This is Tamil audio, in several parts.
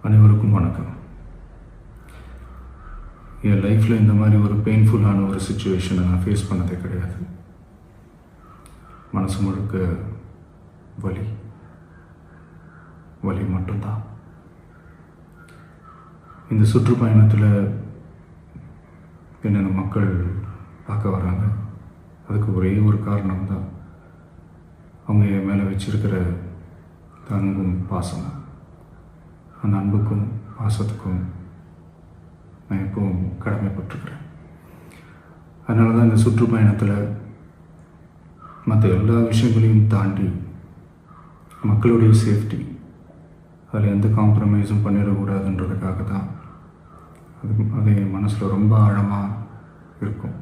அனைவருக்கும் வணக்கம். என் லைஃப்பில் இந்த மாதிரி ஒரு பெயின்ஃபுல்லான ஒரு சுச்சுவேஷனை நான் ஃபேஸ் பண்ணதே கிடையாது. மனசு முழுக்க வலி வலி மட்டும்தான். இந்த சுற்றுப்பயணத்தில் என்னென்ன மக்கள் பார்க்க வராங்க, அதுக்கு ஒரே ஒரு காரணம் தான், அவங்க என் மேலே வச்சிருக்கிற அன்பும் பாசம். அந்த அன்புக்கும் பாசத்துக்கும் நான் எப்பவும் கடமைப்பட்டிருக்கிறேன். அதனால தான் இந்த சுற்றுப்பயணத்தில் மற்ற எல்லா விஷயங்களையும் தாண்டி மக்களுடைய சேஃப்டி, அதில் எந்த காம்ப்ரமைஸும் பண்ணிடக்கூடாதுன்றதுக்காக தான் அது என் மனசில் ரொம்ப ஆழமாக இருக்கும்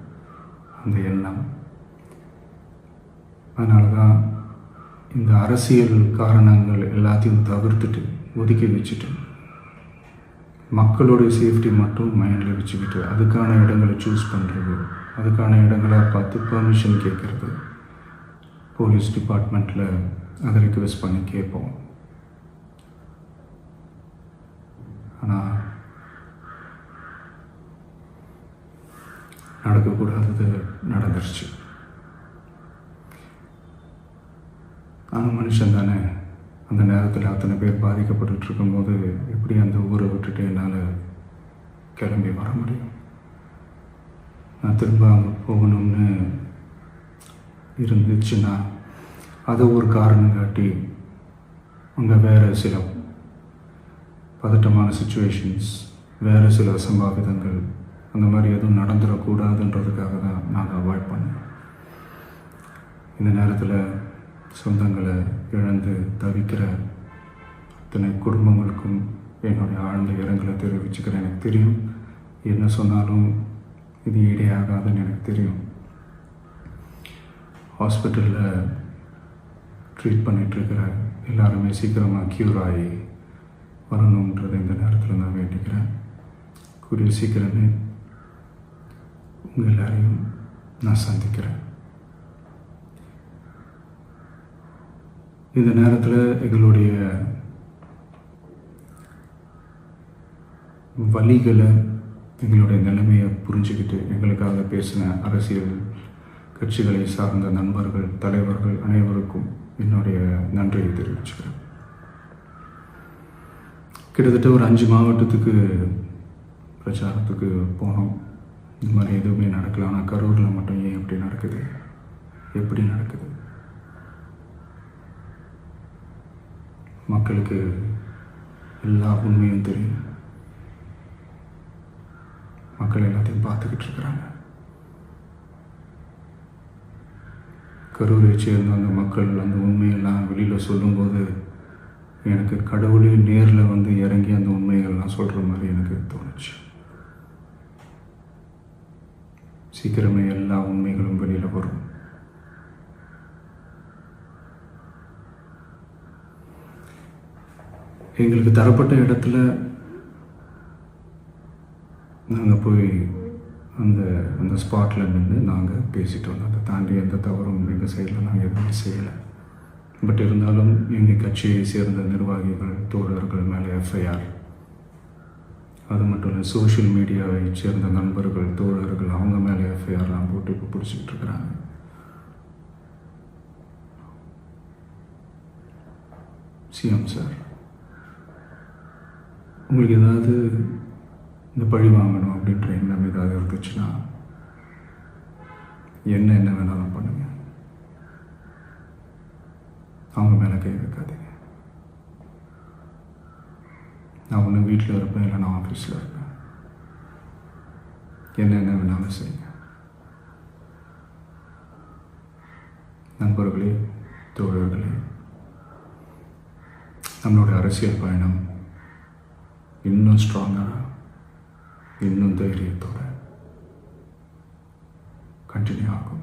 அந்த எண்ணம். அதனால தான் இந்த அரசியல் காரணங்கள் எல்லாத்தையும் தவிர்த்துட்டு ஒதுக்கி வச்சுட்டு மக்களுடைய சேஃப்டி மட்டும் மைண்டில் வச்சுக்கிட்டு அதுக்கான இடங்களை சூஸ் பண்ணுறது, அதுக்கான இடங்களை பார்த்து பெர்மிஷன் கேட்குறது, போலீஸ் டிபார்ட்மெண்ட்டில் அதை ரிக்வெஸ்ட் பண்ணி கேட்போம். ஆனால் நடக்கக்கூடாதது நடந்துருச்சு. ஆனால் மனுஷன் தானே. அந்த நேரத்தில் அத்தனை பேர் பாதிக்கப்பட்டு இருக்கும்போது எப்படி அந்த ஊரை விட்டுட்டு என்னால் கிளம்பி வர முடியும்? நான் திரும்ப அங்கே போகணும்னு இருந்துச்சுன்னா அதை ஒரு காரணம் காட்டி அங்கே வேறு சில பதட்டமான சுச்சுவேஷன்ஸ், வேறு சில அசம்பாவிதங்கள் அந்த மாதிரி எதுவும் நடந்துடக்கூடாதுன்றதுக்காக தான் நான் அவாய்ட் பண்ணேன். இந்த நேரத்தில் சொந்தங்களை இழந்து தவிக்கிற அத்தனை குடும்பங்களுக்கும் என்னுடைய ஆழ்ந்த இரங்கலை தெரிவிச்சுக்கிறேன். எனக்கு தெரியும், என்ன சொன்னாலும் இது ஈடேயாகாதுன்னு எனக்கு தெரியும். ஹாஸ்பிட்டலில் ட்ரீட் பண்ணிகிட்ருக்கிற எல்லாருமே சீக்கிரமாக க்யூர் ஆகி வரணுன்றதை இந்த நேரத்தில் நான் வேண்டிக்கிறேன். கூடிய சீக்கிரமே உங்கள் எல்லாரையும் நான் சந்திக்கிறேன். இந்த நேரத்தில் எங்களுடைய வலிகளை, எங்களுடைய நிலைமையை புரிஞ்சுக்கிட்டு எங்களுக்காக பேசின அரசியல் கட்சிகளை சார்ந்த நண்பர்கள், தலைவர்கள் அனைவருக்கும் என்னுடைய நன்றியை தெரிவிச்சுக்கிறேன். கிட்டத்தட்ட ஒரு 5 மாவட்டத்துக்கு பிரச்சாரத்துக்கு போனோம். இந்த மாதிரி எதுவுமே நடக்கல. ஆனால் கரூரில் மட்டும் ஏன் எப்படி நடக்குது, எப்படி நடக்குது? மக்களுக்கு எல்லா உண்மையும் தெரியும். மக்கள் எல்லாத்தையும் பார்த்துக்கிட்டு இருக்கிறாங்க. கரூரை சேர்ந்த அந்த மக்கள் அந்த உண்மையெல்லாம் வெளியில் சொல்லும்போது எனக்கு கடவுளே நேரில் வந்து இறங்கி அந்த உண்மைகள்லாம் சொல்கிற மாதிரி எனக்கு தோணுச்சு. சீக்கிரமே எல்லா உண்மைகளும் வெளியில் வரும். எங்களுக்கு தரப்பட்ட இடத்துல நாங்கள் போய் அந்த ஸ்பாட்டில் நின்று நாங்கள் பேசிட்டு வந்தோம். அதை தாண்டி எந்த தவறும் எங்கள் சைடில் நாங்கள் எதுவுமே செய்யலை. பட் இருந்தாலும் எங்கள் கட்சியை சேர்ந்த நிர்வாகிகள், தோழர்கள் மேலே எஃப்ஐஆர், அது மட்டும் இல்லை சோஷியல் மீடியாவை சேர்ந்த நண்பர்கள், தோழர்கள் அவங்க மேலே எஃப்ஐஆர்லாம் போட்டு இப்போ பிடிச்சிக்கிட்டு இருக்கிறாங்க. சிஎம் சார், உங்களுக்கு ஏதாவது இந்த பழி வாங்கணும் அப்படின்ற எண்ணம் ஏதாவது இருந்துச்சுன்னா என்ன வேணாலும் பண்ணுங்க. அவங்க மேலே கை வைக்காதீங்க. நான் ஒன்று வீட்டில் இருப்பேன், இல்லை நான் ஆஃபீஸில் இருப்பேன். என்ன வேணாலும் செய்யுங்க. நண்பர்களே, தோழர்களே, நம்மளோட அரசியல் பயணம் இன்னும் ஸ்ட்ராங்காக, இன்னும் தைரியத்தோட கண்டினியூ ஆகும்.